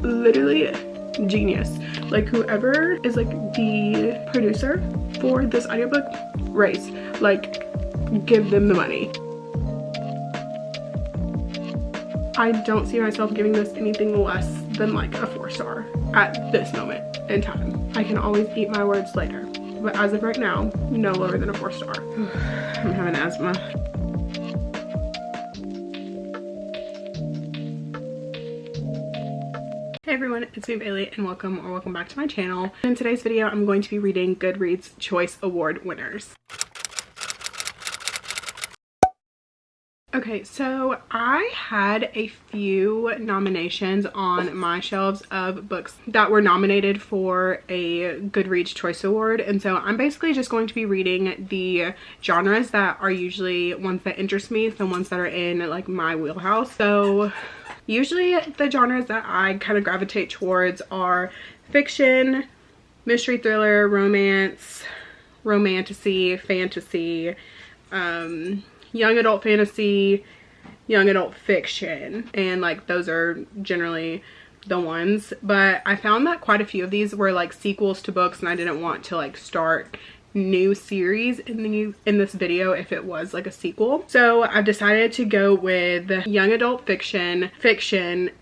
literally genius. Like, whoever is like the producer for this audiobook, race, like, give them the money. I don't see myself giving this anything less than like a 4-star at this moment in time. I can always eat my words later, but as of right now, no lower than a 4-star. I'm having asthma. Hey everyone, it's me Bailey and welcome back to my channel. In today's video, I'm going to be reading Goodreads Choice Award winners. Okay, so I had a few nominations on my shelves of books that were nominated for a Goodreads Choice Award, and so I'm basically just going to be reading the genres that are usually ones that interest me, the ones that are in like my wheelhouse. So usually the genres that I kind of gravitate towards are fiction, mystery thriller, romance, romantasy, fantasy, young adult fantasy, young adult fiction, and like those are generally the ones. But I found that quite a few of these were like sequels to books, and I didn't want to like start new series in this video if it was like a sequel. So I've decided to go with young adult fiction,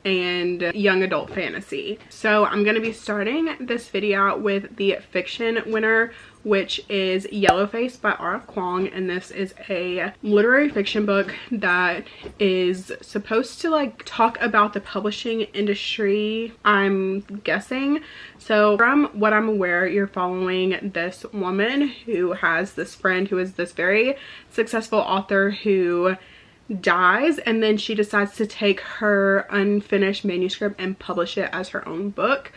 and young adult fantasy. So I'm going to be starting this video out with the fiction winner, which is Yellowface by R.F. Kuang, and this is a literary fiction book that is supposed to like talk about the publishing industry, I'm guessing. So from what I'm aware, you're following this woman who has this friend who is this very successful author who dies, and then she decides to take her unfinished manuscript and publish it as her own book.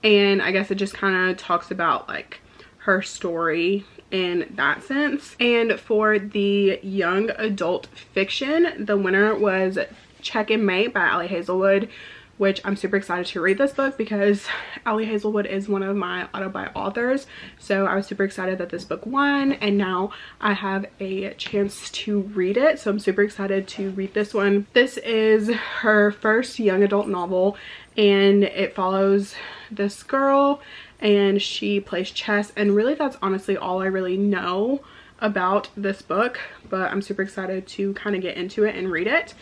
And I guess it just kind of talks about like her story in that sense. And for the young adult fiction, the winner was Check in May by Ali Hazelwood, which I'm super excited to read this book because Ali Hazelwood is one of my auto-buy authors. So I was super excited that this book won, and now I have a chance to read it. So I'm super excited to read this one. This is her first young adult novel, and it follows this girl and she plays chess, and really that's honestly all I really know about this book, but I'm super excited to kind of get into it and read it.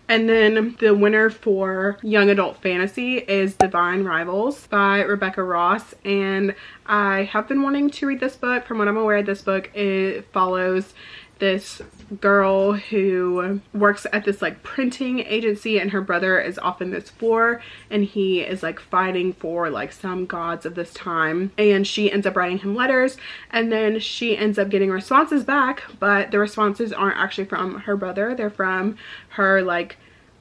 And then the winner for young adult fantasy is Divine Rivals by Rebecca Ross, and I have been wanting to read this book. From what I'm aware, this book, it follows this girl who works at this like printing agency, and her brother is off in this war, and he is like fighting for like some gods of this time, and she ends up writing him letters, and then she ends up getting responses back, but the responses aren't actually from her brother, they're from her like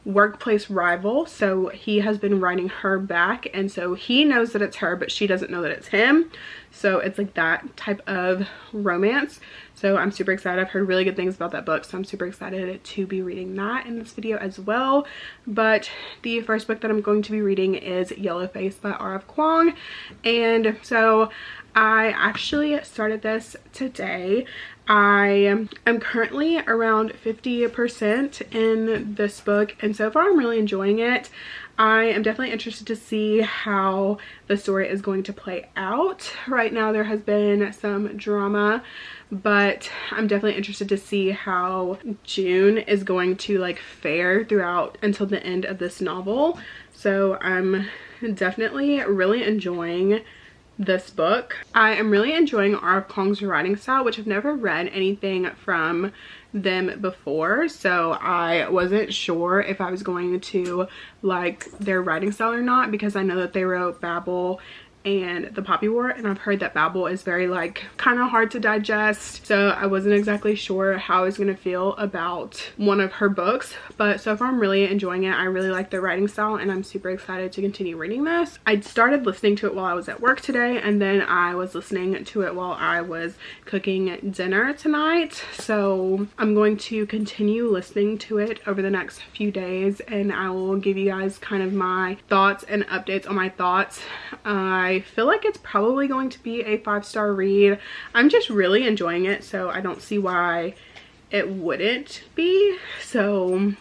workplace rival. So he has been writing her back, and so he knows that it's her, but she doesn't know that it's him. So it's like that type of romance. So I'm super excited. I've heard really good things about that book, so I'm super excited to be reading that in this video as well. But the first book that I'm going to be reading is Yellowface by R.F. Kuang, and so I actually started this today. I am currently around 50% in this book, and so far I'm really enjoying it. I am definitely interested to see how the story is going to play out. Right now there has been some drama, but I'm definitely interested to see how June is going to like fare throughout until the end of this novel. So I'm definitely really enjoying this book. I am really enjoying R.F. Kuang's writing style, which I've never read anything from them before, so I wasn't sure if I was going to like their writing style or not, because I know that they wrote Babel and The Poppy War, and I've heard that Babel is very like kind of hard to digest, so I wasn't exactly sure how I was gonna feel about one of her books. But so far I'm really enjoying it. I really like the writing style, and I'm super excited to continue reading this. I started listening to it while I was at work today, and then I was listening to it while I was cooking dinner tonight, so I'm going to continue listening to it over the next few days, and I will give you guys kind of my thoughts and updates on my thoughts. I feel like it's probably going to be a 5-star read. I'm just really enjoying it, so I don't see why it wouldn't be. So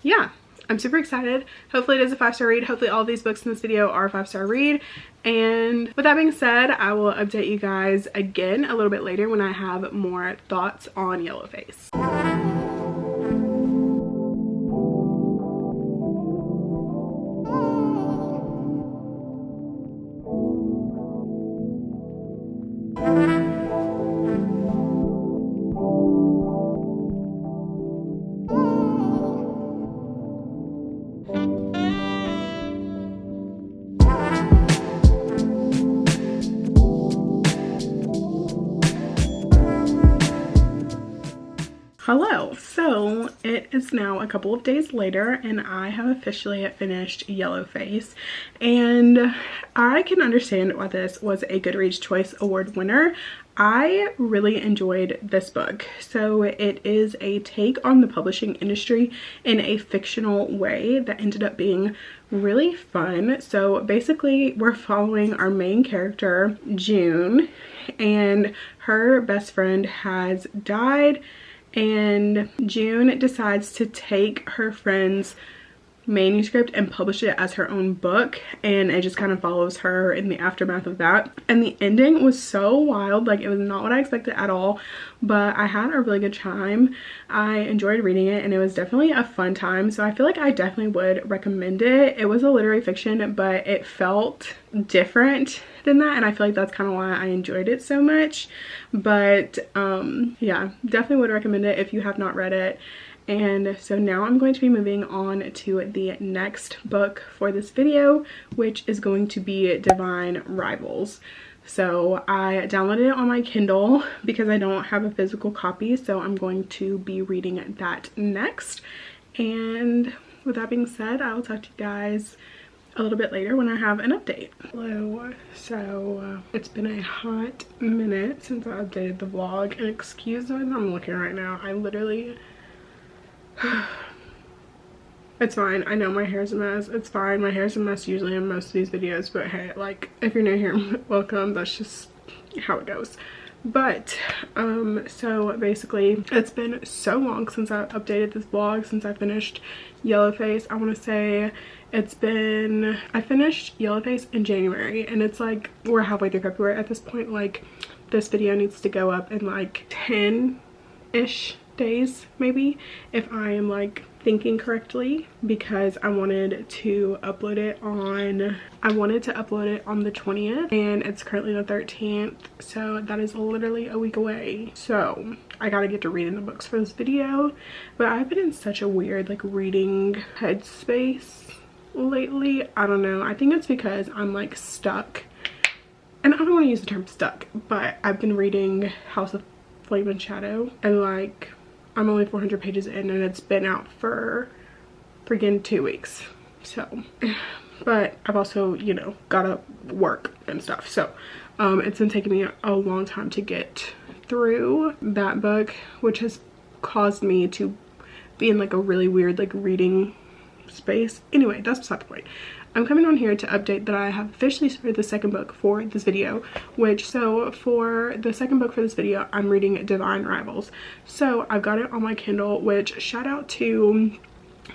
yeah, I'm super excited. Hopefully it is a 5-star read. Hopefully all of these books in this video are a 5-star read. And with that being said, I will update you guys again a little bit later when I have more thoughts on Yellowface. Hello, so it is now a couple of days later and I have officially finished Yellowface, and I can understand why this was a Goodreads Choice Award winner. I really enjoyed this book. So it is a take on the publishing industry in a fictional way that ended up being really fun. So basically we're following our main character, June, and her best friend has died. And June decides to take her friend's manuscript and publish it as her own book, and it just kind of follows her in the aftermath of that. And the ending was so wild. Like, it was not what I expected at all, but I had a really good time. I enjoyed reading it and it was definitely a fun time, so I feel like I definitely would recommend it. It was a literary fiction, but it felt different than that, and I feel like that's kind of why I enjoyed it so much. But yeah, definitely would recommend it if you have not read it. And so now I'm going to be moving on to the next book for this video, which is going to be Divine Rivals. So I downloaded it on my Kindle because I don't have a physical copy, so I'm going to be reading that next. And with that being said, I will talk to you guys a little bit later when I have an update. Hello. So it's been a hot minute since I updated the vlog, and excuse me, I'm looking right now. I literally it's fine. I know my hair's a mess. It's fine. My hair's a mess usually in most of these videos, but hey, like, if you're new here, welcome. That's just how it goes. But so basically it's been so long since I updated this vlog, since I finished Yellowface. I want to say I finished Yellowface in January, and it's like we're halfway through February at this point. Like, this video needs to go up in like 10-ish days maybe, if I am like thinking correctly, because I wanted to upload it on the 20th, and it's currently the 13th, so that is literally a week away. So I gotta get to reading the books for this video. But I've been in such a weird like reading headspace lately. I don't know, I think it's because I'm like stuck, and I don't want to use the term stuck, but I've been reading House of Flame and Shadow, and like I'm only 400 pages in, and it's been out for friggin' 2 weeks. So, but I've also, you know, gotta work and stuff. So it's been taking me a long time to get through that book, which has caused me to be in like a really weird like reading space. Anyway, that's beside the point. I'm coming on here to update that I have officially started the second book for this video, so for the second book for this video, I'm reading Divine Rivals. So I've got it on my Kindle, which shout out to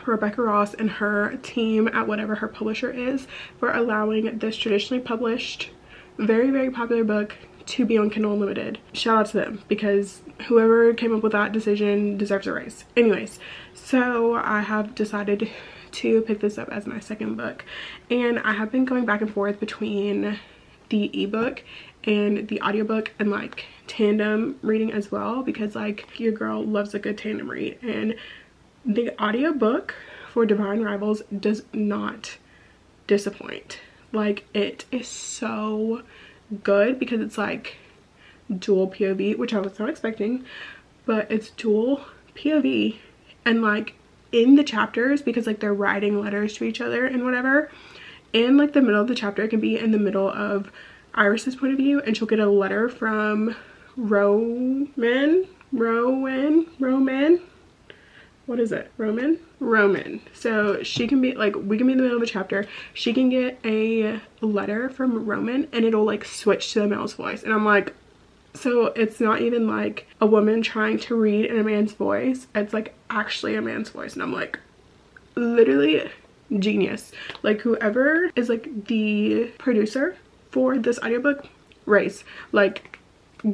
Rebecca Ross and her team at whatever her publisher is for allowing this traditionally published, very, very popular book to be on Kindle Unlimited. Shout out to them, because whoever came up with that decision deserves a raise. Anyways, so I have decided to pick this up as my second book, and I have been going back and forth between the ebook and the audiobook, and like tandem reading as well, because like your girl loves a good tandem read, and the audiobook for Divine Rivals does not disappoint. Like, it is so good because it's like dual POV, which I was not expecting, but it's dual POV, and like in the chapters, because like they're writing letters to each other and whatever, in like the middle of the chapter, it can be in the middle of Iris's point of view, and she'll get a letter from Roman, what is it, Roman. So she can be like, we can be in the middle of a chapter, she can get a letter from Roman, and it'll like switch to the male's voice, and I'm like, so it's not even like a woman trying to read in a man's voice, it's like actually a man's voice, and I'm like, literally genius. Like, whoever is like the producer for this audiobook, race, like,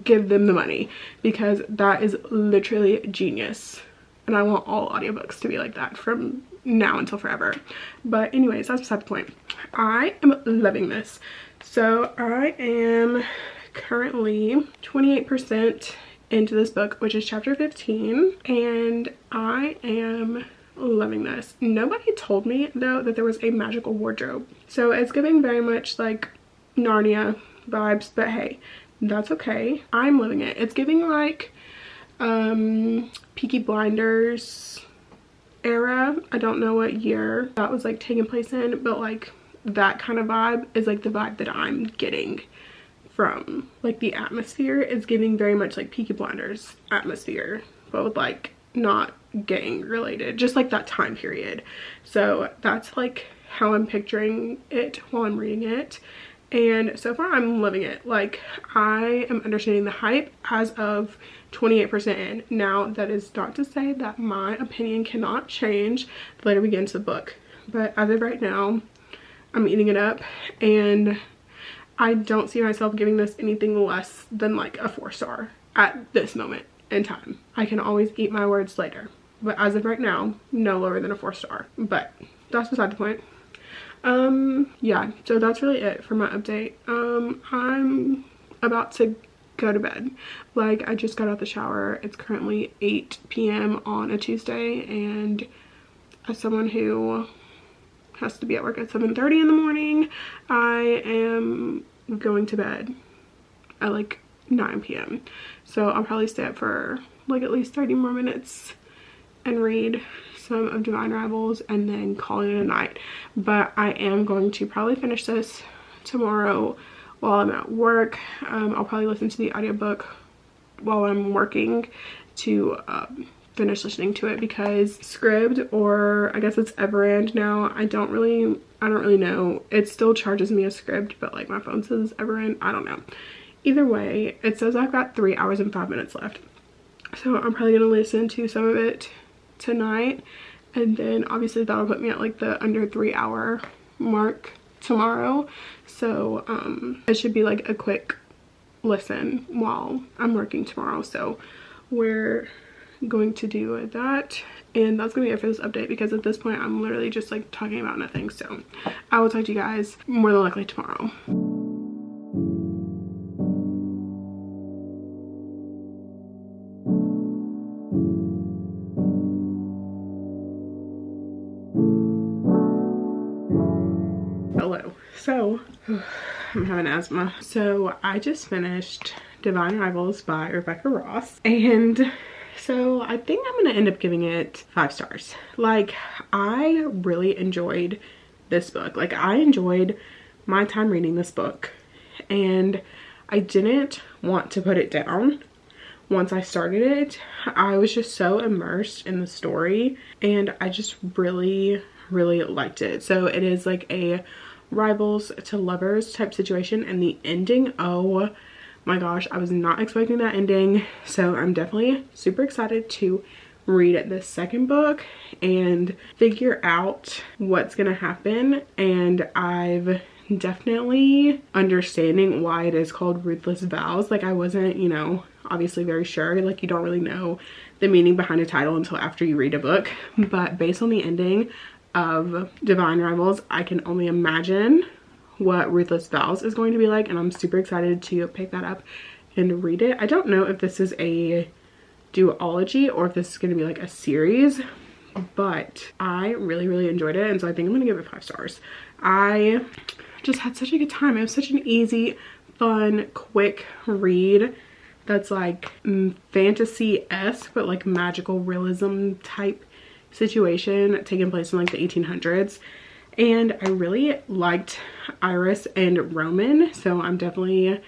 give them the money, because that is literally genius. And I want all audiobooks to be like that from now until forever. But anyways, that's beside the point. I am loving this. So I am currently 28% into this book, which is chapter 15, and I am loving this. Nobody told me though that there was a magical wardrobe, so it's giving very much like Narnia vibes, but hey, that's okay. I'm loving it. It's giving like Peaky Blinders era. I don't know what year that was like taking place in, but like that kind of vibe is like the vibe that I'm getting from like the atmosphere. Is giving very much like Peaky Blinders atmosphere, but with like not gang related, just like that time period. So that's like how I'm picturing it while I'm reading it, and so far I'm loving it. Like, I am understanding the hype as of 28% in. Now, that is not to say that my opinion cannot change the later we get into the book, but as of right now, I'm eating it up, and I don't see myself giving this anything less than like a 4-star at this moment in time. I can always eat my words later, but as of right now, no lower than a 4-star. But that's beside the point. Yeah, so that's really it for my update. I'm about to go to bed. Like, I just got out the shower. It's currently 8 p.m. on a Tuesday, and as someone who has to be at work at 7:30 in the morning, I am going to bed at like 9 p.m. So I'll probably stay up for like at least 30 more minutes and read some of Divine Rivals and then call it a night. But I am going to probably finish this tomorrow while I'm at work. I'll probably listen to the audiobook while I'm working to finish listening to it, because Scribd, or I guess it's Everend now, I don't really know. It still charges me as Scribd, but like my phone says Everend. I don't know. Either way, it says I've got 3 hours and 5 minutes left, so I'm probably gonna listen to some of it tonight, and then obviously that'll put me at like the under 3 hour mark tomorrow. So it should be like a quick listen while I'm working tomorrow. So we're going to do that, and that's gonna be it for this update, because at this point I'm literally just like talking about nothing. So I will talk to you guys more than likely tomorrow. Hello. So I'm having asthma. So I just finished Divine Rivals by Rebecca Ross, and so I think I'm gonna end up giving it 5 stars. Like, I really enjoyed this book. Like, I enjoyed my time reading this book, and I didn't want to put it down. Once I started it, I was just so immersed in the story, and I just really liked it. So it is like a rivals to lovers type situation, and the ending, oh my gosh, I was not expecting that ending. So I'm definitely super excited to read this second book and figure out what's gonna happen. And I've definitely understanding why it is called Ruthless Vows. Like, I wasn't, you know, obviously very sure. Like, you don't really know the meaning behind a title until after you read a book, but based on the ending of Divine Rivals, I can only imagine what Ruthless Vows is going to be like, and I'm super excited to pick that up and read it. I don't know if this is a duology or if this is going to be like a series, but I really enjoyed it, and so I think I'm gonna give it 5 stars. I just had such a good time. It was such an easy, fun, quick read that's like fantasy-esque, but like magical realism type situation taking place in like the 1800s. And I really liked Iris and Roman, so I'm definitely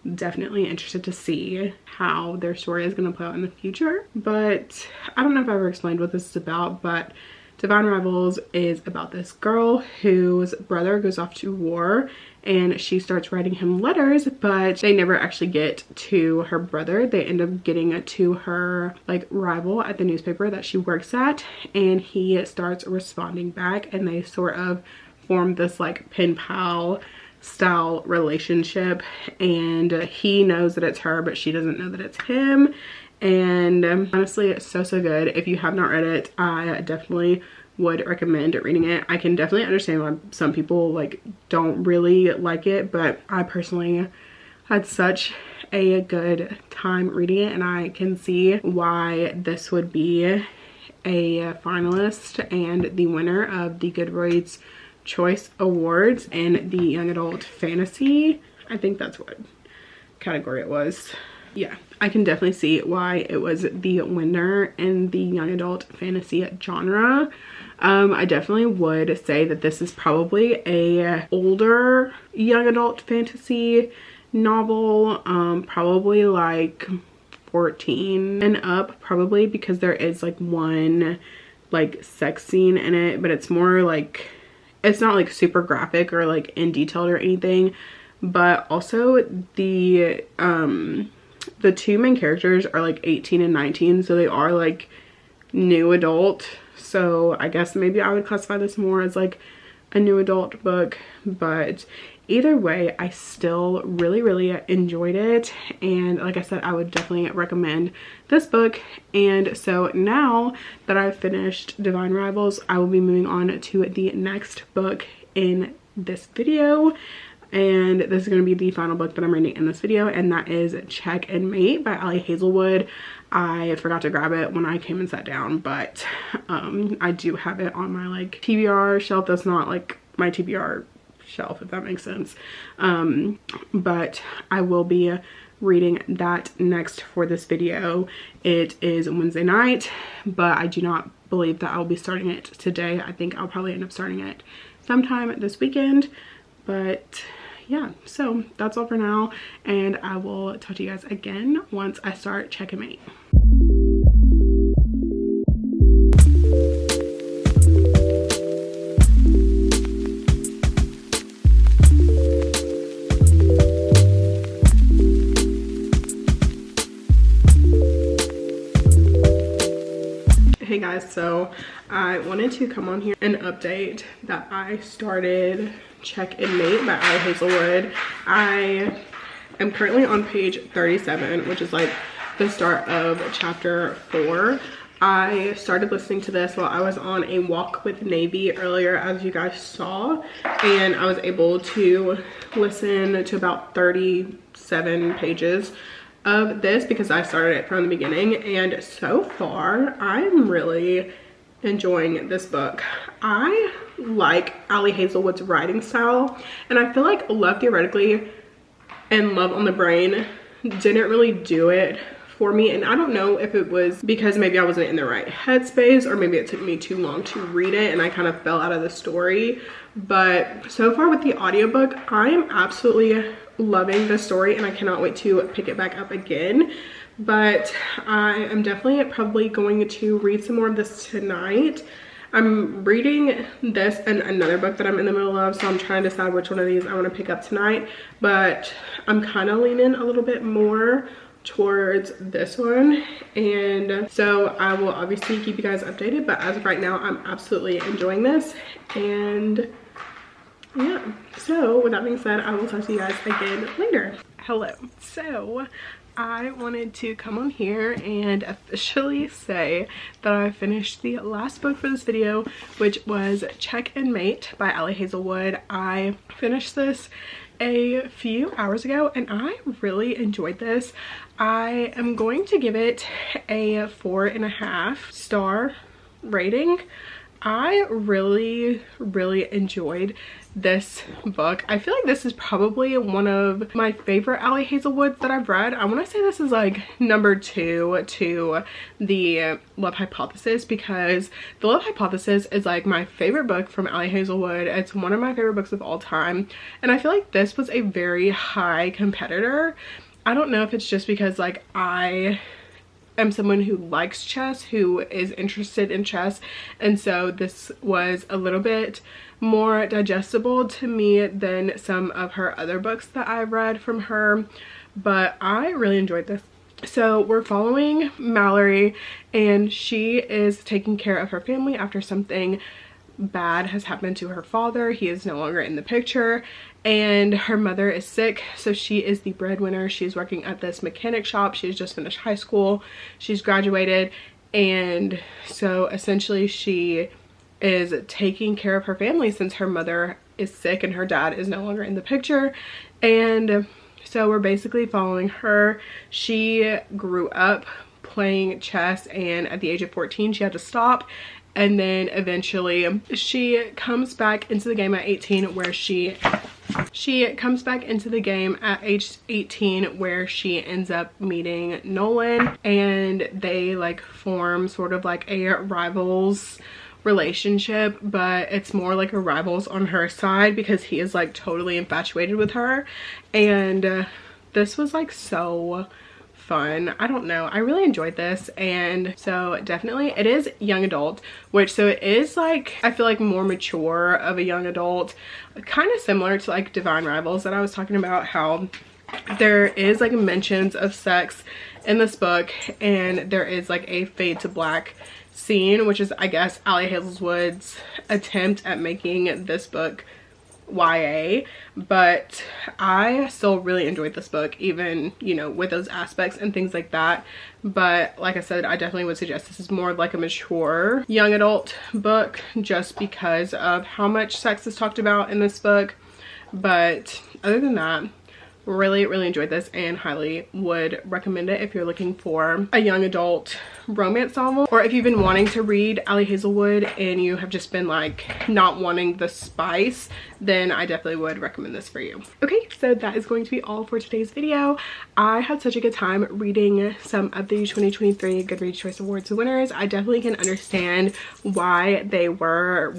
interested to see how their story is going to play out in the future. But I don't know if I ever explained what this is about, but Divine Rivals is about this girl whose brother goes off to war, and she starts writing him letters, but they never actually get to her brother. They end up getting to her like rival at the newspaper that she works at, and he starts responding back, and they sort of form this like pen pal style relationship, and he knows that it's her, but she doesn't know that it's him. And honestly, it's so good. If you have not read it, I definitely would recommend reading it. I can definitely understand why some people like don't really like it, but I personally had such a good time reading it, and I can see why this would be a finalist and the winner of the Goodreads Choice Awards in the Young Adult Fantasy. I think that's what category it was. Yeah, I can definitely see why it was the winner in the Young Adult Fantasy genre. I definitely would say that this is probably a older young adult fantasy novel, probably like 14 and up, probably, because there is like one like sex scene in it, but it's more like, it's not like super graphic or like in detailed or anything. But also the two main characters are like 18 and 19, so they are like new adult. So I guess maybe I would classify this more as like a new adult book, but either way, I still really enjoyed it. And like I said, I would definitely recommend this book. And so now that I've finished Divine Rivals, I will be moving on to the next book in this video. And this is going to be the final book that I'm reading in this video, and that is Check and Mate by Ali Hazelwood. I forgot to grab it when I came and sat down, but I do have it on my like TBR shelf. That's not like my TBR shelf, if that makes sense. But I will be reading that next for this video. It is Wednesday night, but I do not believe that I'll be starting it today. I think I'll probably end up starting it sometime this weekend. But yeah, so that's all for now, and I will talk to you guys again once I start Check and Mate. Hey guys, so I wanted to come on here and update that I started Check and Mate by Ali Hazelwood. I am currently on page 37, which is like the start of chapter 4. I started listening to this while I was on a walk with Navy earlier, as you guys saw, and I was able to listen to about 37 pages of this because I started it from the beginning, and so far I'm really enjoying this book. I like Ali Hazelwood's writing style, and I feel like Love Theoretically and Love on the Brain didn't really do it for me, and I don't know if it was because maybe I wasn't in the right headspace, or maybe it took me too long to read it and I kind of fell out of the story. But so far with the audiobook, I am absolutely loving the story, and I cannot wait to pick it back up again. But I am definitely probably going to read some more of this tonight. I'm reading this and another book that I'm in the middle of, so I'm trying to decide which one of these I want to pick up tonight, but I'm kind of leaning a little bit more towards this one, and so I will obviously keep you guys updated. But as of right now, I'm absolutely enjoying this, and yeah, so with that being said, I will talk to you guys again later. Hello. So I wanted to come on here and officially say that I finished the last book for this video, which was Check and Mate by Ali Hazelwood. I finished this a few hours ago, and I really enjoyed this. I am going to give it a 4.5 star rating. I really enjoyed this book. I feel like this is probably one of my favorite Ali Hazelwoods that I've read. I want to say this is like number 2 to the Love Hypothesis, because the Love Hypothesis is like my favorite book from Ali Hazelwood. It's one of my favorite books of all time, and I feel like this was a very high competitor. I don't know if it's just because like I am someone who likes chess, who is interested in chess, and so this was a little bit more digestible to me than some of her other books that I've read from her, but I really enjoyed this. So we're following Mallory, and she is taking care of her family after something bad has happened to her father. He is no longer in the picture, and her mother is sick, so she is the breadwinner. She's working at this mechanic shop. She's just finished high school, she's graduated, and so essentially she is taking care of her family since her mother is sick and her dad is no longer in the picture. And so we're basically following her. She grew up playing chess, and at the age of 14 she had to stop, and then eventually she comes back into the game at 18, where she comes back into the game at age 18, where she ends up meeting Nolan, and they like form sort of like a rivals relationship, but it's more like a rivals on her side because he is like totally infatuated with her. And this was like so fun. I don't know, I really enjoyed this. And so definitely it is young adult, which so it is like, I feel like more mature of a young adult, kind of similar to like Divine Rivals that I was talking about, how there is like mentions of sex in this book, and there is like a fade to black scene, which is, I guess, Ali Hazelwood's attempt at making this book YA, but I still really enjoyed this book, even, you know, with those aspects and things like that. But like I said, I definitely would suggest this is more like a mature young adult book, just because of how much sex is talked about in this book. But other than that, really enjoyed this and highly would recommend it if you're looking for a young adult romance novel, or if you've been wanting to read Ali Hazelwood and you have just been like not wanting the spice, then I definitely would recommend this for you. Okay, so that is going to be all for today's video. I had such a good time reading some of the 2023 Goodreads Choice Awards winners. I definitely can understand why they were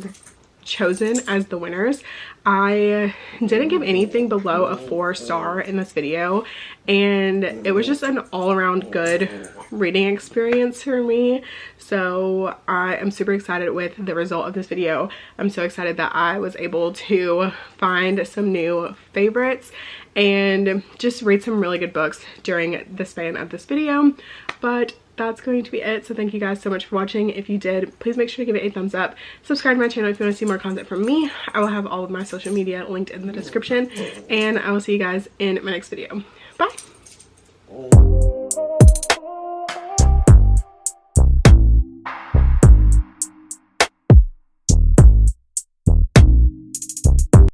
chosen as the winners. I didn't give anything below a 4-star in this video, and it was just an all-around good reading experience for me. So I am super excited with the result of this video. I'm so excited that I was able to find some new favorites and just read some really good books during the span of this video. But that's going to be it. So thank you guys so much for watching. If you did, please make sure to give it a thumbs up. Subscribe to my channel if you want to see more content from me. I will have all of my social media linked in the description, and I will see you guys in my next video. Bye.